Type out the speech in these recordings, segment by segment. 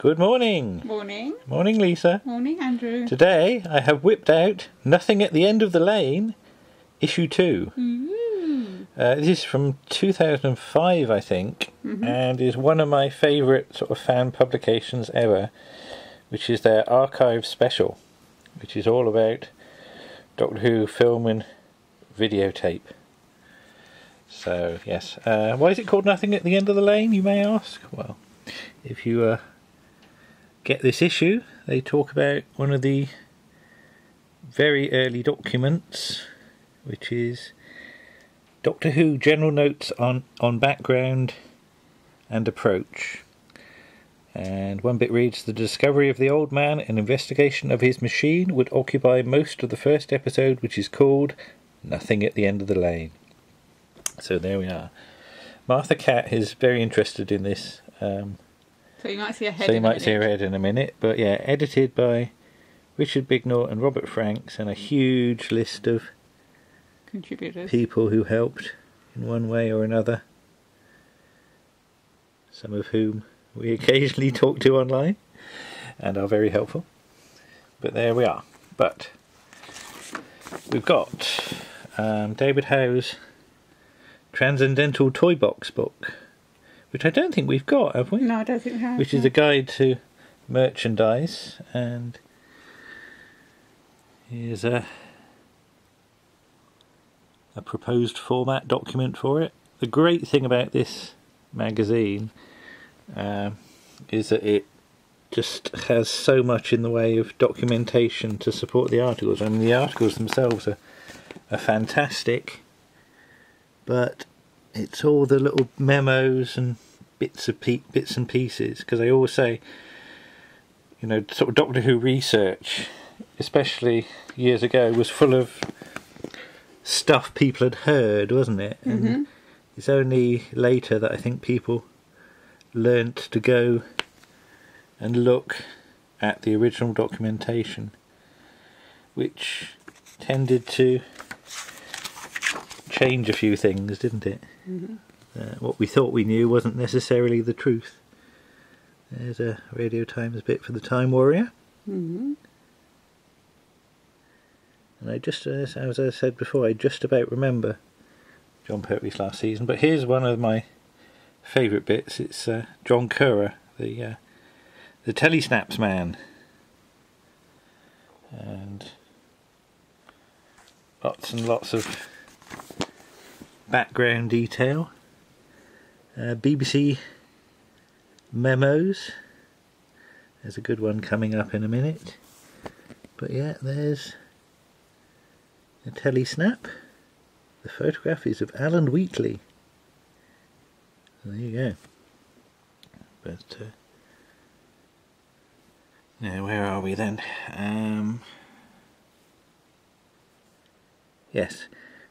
Good morning. Morning. Morning, Lisa. Morning, Andrew. Today I have whipped out Nothing at the End of the Lane, issue 2. This is from 2005, I think, and is one of my favourite sort of fan publications ever, which is their archive special, which is all about Doctor Who film and videotape. So, yes. Why is it called Nothing at the End of the Lane, you may ask? Well, if you get this issue, they talk about one of the very early documents, which is Doctor Who general notes on background and approach. And one bit reads, the discovery of the old man and investigation of his machine would occupy most of the first episode, which is called Nothing at the End of the Lane. So there we are. Martha Catt is very interested in this. So you might see a head in a minute. But yeah, edited by Richard Bignall and Robert Franks, and a huge list of contributors, people who helped in one way or another, some of whom we occasionally talk to online and are very helpful. But there we are. But we've got David Howe's Transcendental Toy Box book, which I don't think we've got, have we? No, I don't think we have. Which is a guide to merchandise, and here's a proposed format document for it. The great thing about this magazine is that it just has so much in the way of documentation to support the articles. I mean, the articles themselves are fantastic, but it's all the little memos and bits and pieces, because I always say, you know, sort of Doctor Who research, especially years ago, was full of stuff people had heard, wasn't it? And it's only later that I think people learnt to go and look at the original documentation, which tended to change a few things, didn't it? What we thought we knew wasn't necessarily the truth. There's a Radio Times bit for the Time Warrior. And I just, as I said before, I just about remember John Pertwee's last season. But here's one of my favourite bits. It's John Cura, the telesnaps man, and lots of background detail. BBC memos. There's a good one coming up in a minute. But yeah, there's a telesnap. The photograph is of Alan Wheatley. There you go. But now where are we then? Yes.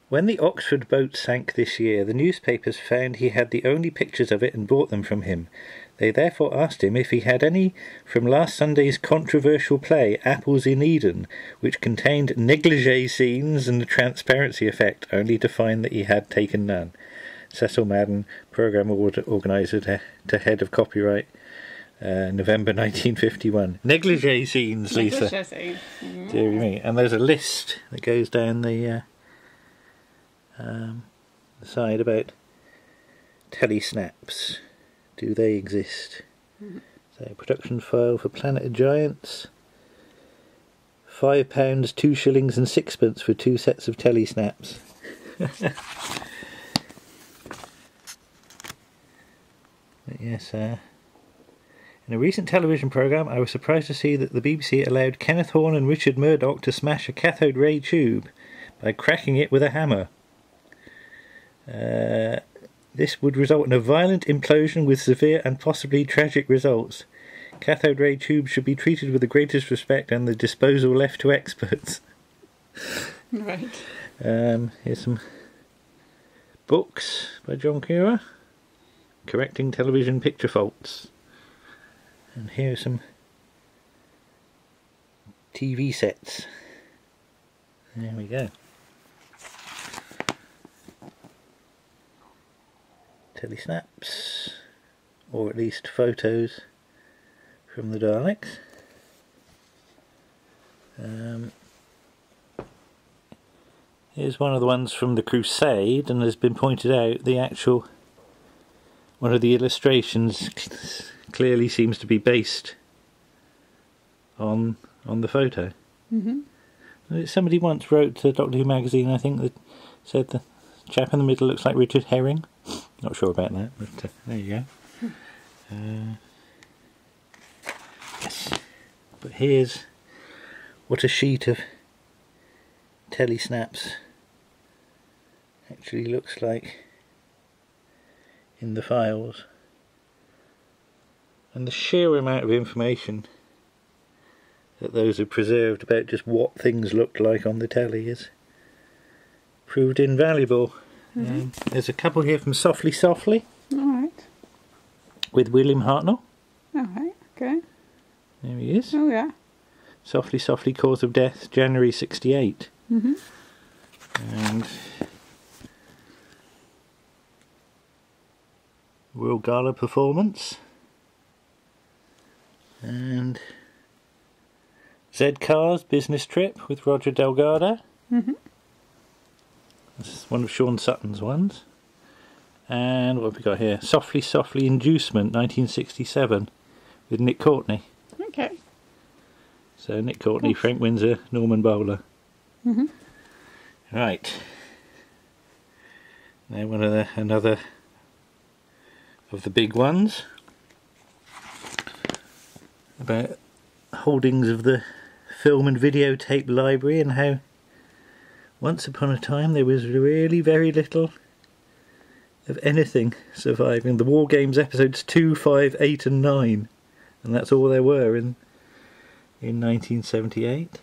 When the Oxford boat sank this year, the newspapers found he had the only pictures of it and bought them from him. They therefore asked him if he had any from last Sunday's controversial play, Apples in Eden, which contained negligee scenes and the transparency effect, only to find that he had taken none. Cecil Madden, programme organiser to head of copyright, November 1951. Negligee scenes, Lisa. Negligee scenes. Dear me. And there's a list that goes down the side about telesnaps. Do they exist? So, production file for Planet of Giants. £5, 2 shillings and sixpence for 2 sets of telesnaps. But yes, in a recent television programme, I was surprised to see that the BBC allowed Kenneth Horne and Richard Murdoch to smash a cathode ray tube by cracking it with a hammer. This would result in a violent implosion with severe and possibly tragic results. Cathode ray tubes should be treated with the greatest respect and the disposal left to experts. Right. Here's some books by John Cura. Correcting television picture faults. And here are some TV sets. There we go. Telesnaps, or at least photos from the Daleks. Here's one of the ones from the Crusade, and has been pointed out the actual one of the illustrations clearly seems to be based on the photo. Somebody once wrote to Doctor Who magazine, I think, that said the chap in the middle looks like Richard Herring. Not sure about that, but there you go. Yes, but here's what a sheet of telesnaps actually looks like in the files, and the sheer amount of information that those have preserved about just what things looked like on the telly is proved invaluable. There's a couple here from Softly Softly. Alright. With William Hartnell. Alright, okay. There he is. Oh yeah. Softly Softly, cause of death, January 68. And Royal Gala performance. And Z-Cars business trip with Roger Delgado. This is one of Sean Sutton's ones. And what have we got here? Softly Softly Inducement, 1967, with Nick Courtney. Okay. So Nick Courtney, Frank Windsor, Norman Bowler. Right. Now another of the big ones about holdings of the film and videotape library, and how once upon a time there was really very little of anything surviving. The War Games episodes 2, 5, 8 and 9, and that's all there were in 1978.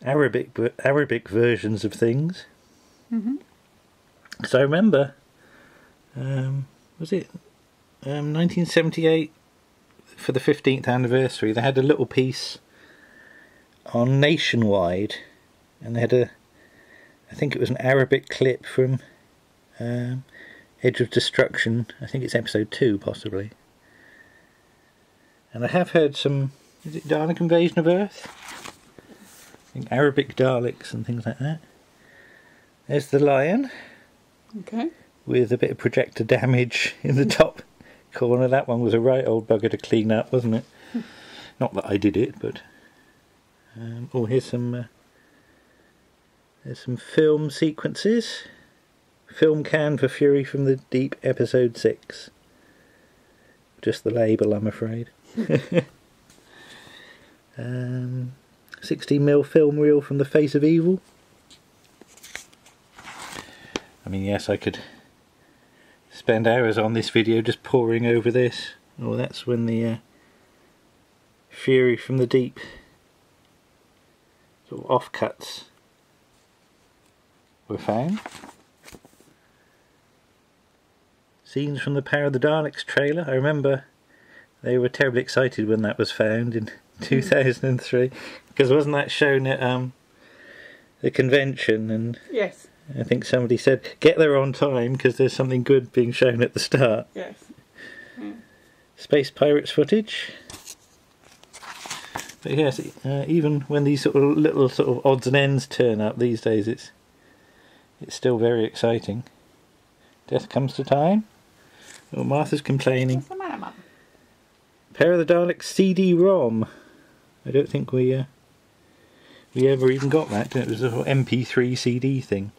Arabic versions of things. So I remember, was it 1978 for the 15th anniversary? They had a little piece on Nationwide, and they had I think it was an Arabic clip from Edge of Destruction. I think it's episode 2 possibly. And I have heard some, is it Dalek Invasion of Earth? I think Arabic Daleks and things like that. There's the lion. Okay. With a bit of projector damage in the top corner. That one was a right old bugger to clean up, wasn't it? Not that I did it, but... oh, here's some... there's some film sequences. Film can for Fury from the Deep, episode 6. Just the label, I'm afraid. 16mm film reel from The Face of Evil. I mean, yes, I could spend hours on this video just poring over this. Oh, that's when the Fury from the Deep sort of offcuts were found. Scenes from the Power of the Daleks trailer. I remember they were terribly excited when that was found in 2003, because wasn't that shown at the convention? And yes, I think somebody said get there on time because there's something good being shown at the start. Yes. Yeah. Space Pirates footage. But yes, even when these sort of little sort of odds and ends turn up these days, it's still very exciting. Death Comes to Time. Oh, Martha's complaining. What's the matter, Mum? Pair of the Daleks CD-ROM. I don't think we ever even got that. It was a sort of MP3 CD thing.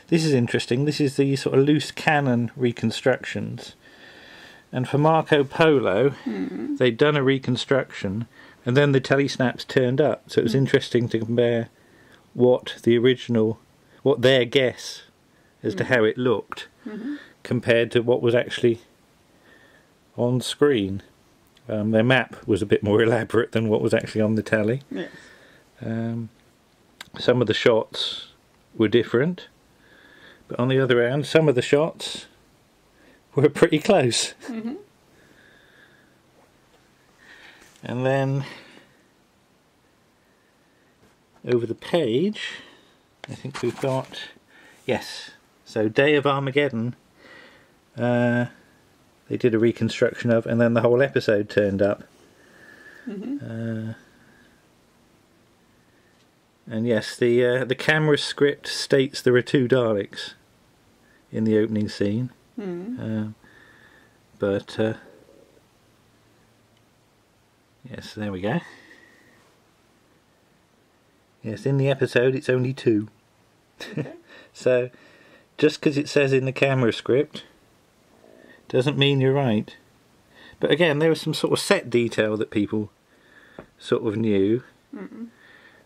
This is interesting. This is the sort of loose cannon reconstructions. And for Marco Polo, they'd done a reconstruction, and then the telesnaps turned up. So it was interesting to compare what their guess as to how it looked compared to what was actually on screen. Their map was a bit more elaborate than what was actually on the telly. Yes. Some of the shots were different, but on the other hand, some of the shots were pretty close. And then over the page, I think we've got, yes, so Day of Armageddon they did a reconstruction of, and then the whole episode turned up. Mm-hmm. And yes, the camera script states there are 2 Daleks in the opening scene. Mm. But yes, there we go. Yes, in the episode it's only 2. Okay. So, just because it says in the camera script doesn't mean you're right. But again, there was some sort of set detail that people sort of knew. Mm-mm.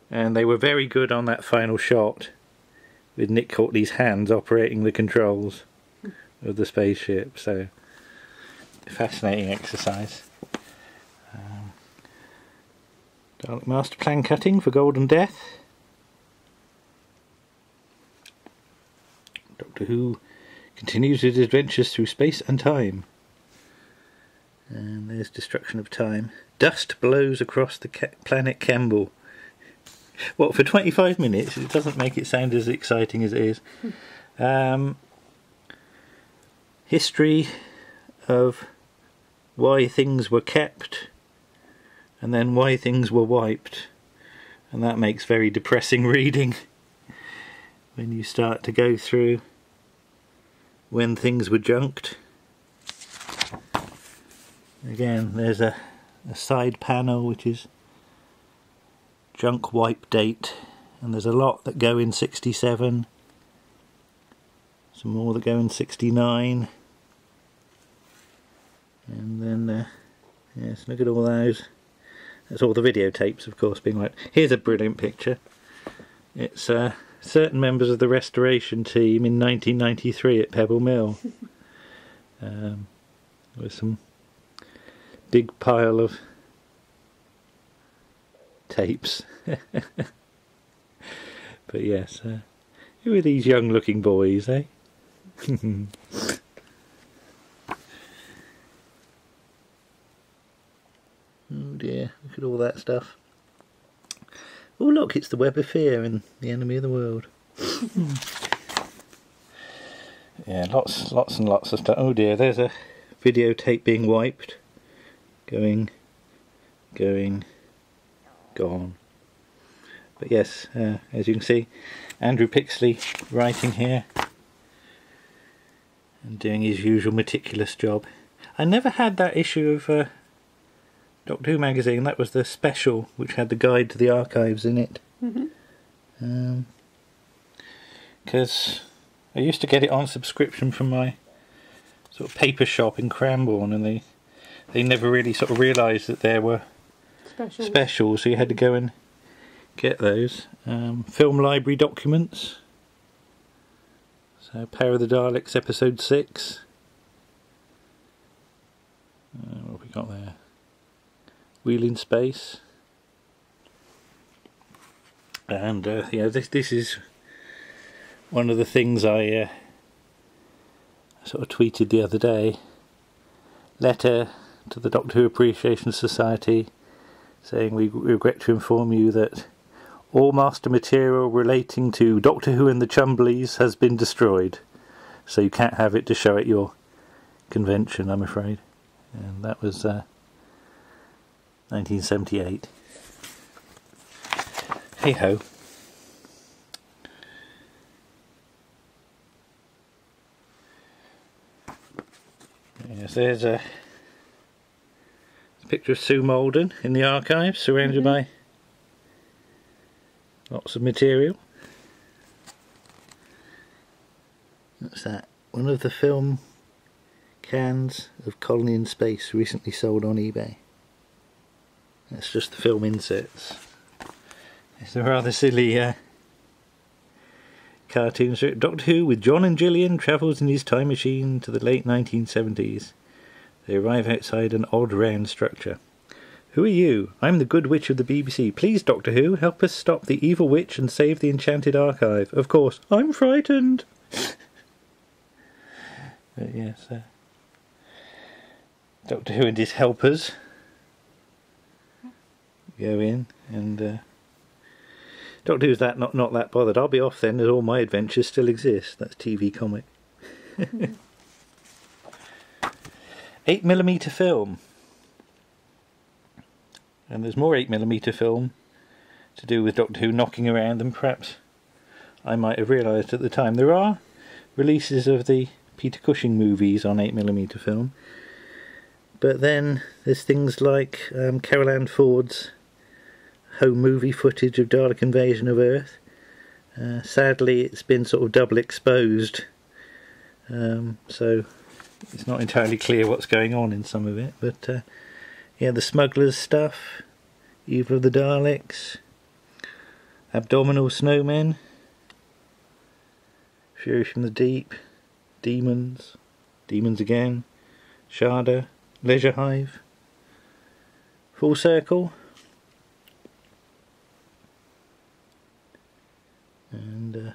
And they were very good on that final shot with Nick Courtney's hands operating the controls of the spaceship. So, fascinating exercise. Dalek Master Plan cutting for Golden Death. Doctor Who continues his adventures through space and time. And there's Destruction of Time. Dust blows across the planet Campbell. What, for 25 minutes? It doesn't make it sound as exciting as it is. History of why things were kept and then why things were wiped. And that makes very depressing reading when you start to go through when things were junked. Again, there's a side panel which is junk wipe date, and there's a lot that go in 67, some more that go in 69, and then yes, look at all those. That's all the videotapes, of course, being wiped. Here's a brilliant picture. It's certain members of the restoration team in 1993 at Pebble Mill. With some big pile of tapes. But yes, who are these young looking boys, eh? Oh dear, look at all that stuff. Oh look, it's the Web of Fear and the Enemy of the World. Yeah, lots and lots of stuff. Oh dear, there's a videotape being wiped. Going, gone. But yes, as you can see, Andrew Pixley writing here and doing his usual meticulous job. I never had that issue of Doctor Who magazine. That was the special which had the guide to the archives in it. Because I used to get it on subscription from my sort of paper shop in Cranbourne, and they never really sort of realised that there were specials, so you had to go and get those. Film library documents. So Power of the Daleks episode 6. What have we got there? Wheel in Space. And yeah, this is one of the things I sort of tweeted the other day. Letter to the Doctor Who Appreciation Society saying we regret to inform you that all master material relating to Doctor Who and the Chumblies has been destroyed, so you can't have it to show at your convention, I'm afraid. And that was 1978. Hey ho. Yes, there's a picture of Sue Malden in the archives, surrounded by lots of material. What's that? One of the film cans of Colony in Space recently sold on eBay. That's just the film inserts. It's a rather silly cartoon. Doctor Who with John and Gillian travels in his time machine to the late 1970s. They arrive outside an odd round structure. Who are you? I'm the Good Witch of the BBC. Please, Doctor Who, help us stop the evil witch and save the enchanted archive. Of course, I'm frightened. But yes, Doctor Who and his helpers go in, and Doctor Who's not that bothered. I'll be off then, as all my adventures still exist. That's TV comic. 8mm film. And there's more 8mm film to do with Doctor Who knocking around than perhaps I might have realised at the time. There are releases of the Peter Cushing movies on 8mm film, but then there's things like Carol Ann Ford's home movie footage of Dalek invasion of Earth. Sadly, it's been sort of double exposed, so it's not entirely clear what's going on in some of it, but yeah, the smugglers stuff, Evil of the Daleks, Abdominal Snowmen, Fury from the Deep, Demons, Demons Again, Sharda, Leisure Hive, Full Circle, and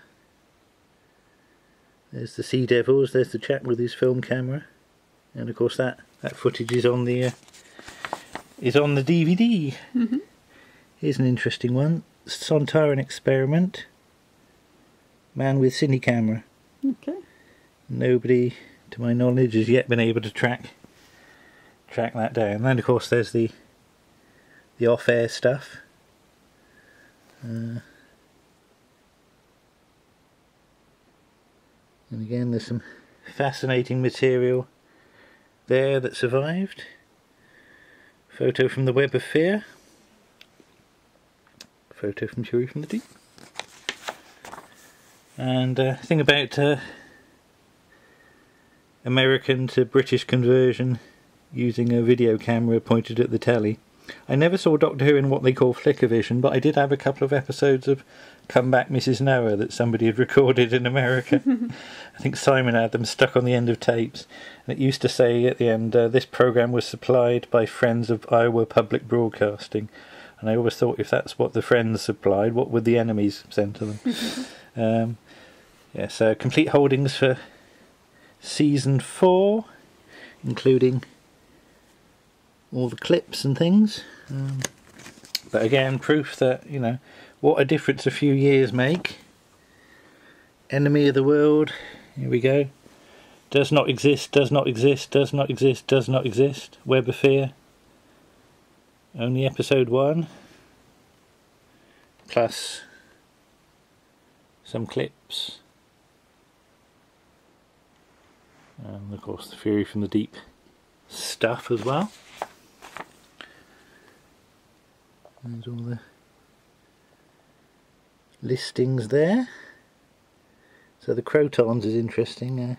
there's the Sea Devils, there's the chap with his film camera, and of course that footage is on the DVD. Mm-hmm. Here's an interesting one. Sontaran Experiment. Man with cine camera. Okay. Nobody, to my knowledge, has yet been able to track that down. And then of course there's the off-air stuff. And again there's some fascinating material there that survived. Photo from the Web of Fear. Photo from Fury from the Deep. And thing about American to British conversion using a video camera pointed at the telly. I never saw Doctor Who in what they call flicker vision, but I did have a couple of episodes of Come Back Mrs. Noah that somebody had recorded in America. I think Simon had them stuck on the end of tapes, and it used to say at the end, this programme was supplied by Friends of Iowa Public Broadcasting. And I always thought, if that's what the Friends supplied, what would the enemies send to them? Yeah, so complete holdings for season 4, including all the clips and things. But again, proof that, you know, what a difference a few years make. Enemy of the World, here we go. Does not exist, does not exist, does not exist, does not exist. Web of Fear. Only episode 1. Plus some clips. And of course the Fury from the Deep stuff as well. There's all the listings there. So the Crotons is interesting.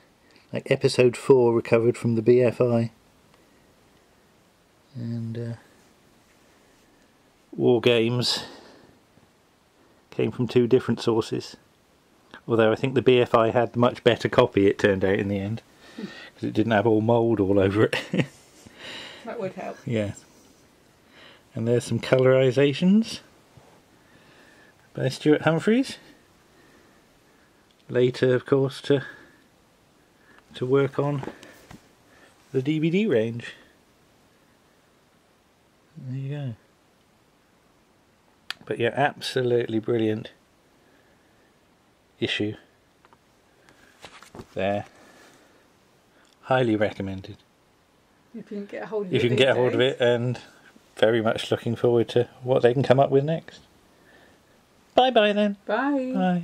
Like episode 4 recovered from the BFI. And War Games came from 2 different sources. Although I think the BFI had the much better copy, it turned out in the end. Because it didn't have all mould all over it. That would help. Yeah. And there's some colorisations by Stuart Humphreys. Later, of course, to work on the DVD range. There you go. But yeah, absolutely brilliant issue there. Highly recommended. If you can get a hold of it. If you can get a hold of it, and very much looking forward to what they can come up with next. Bye bye then. Bye. Bye.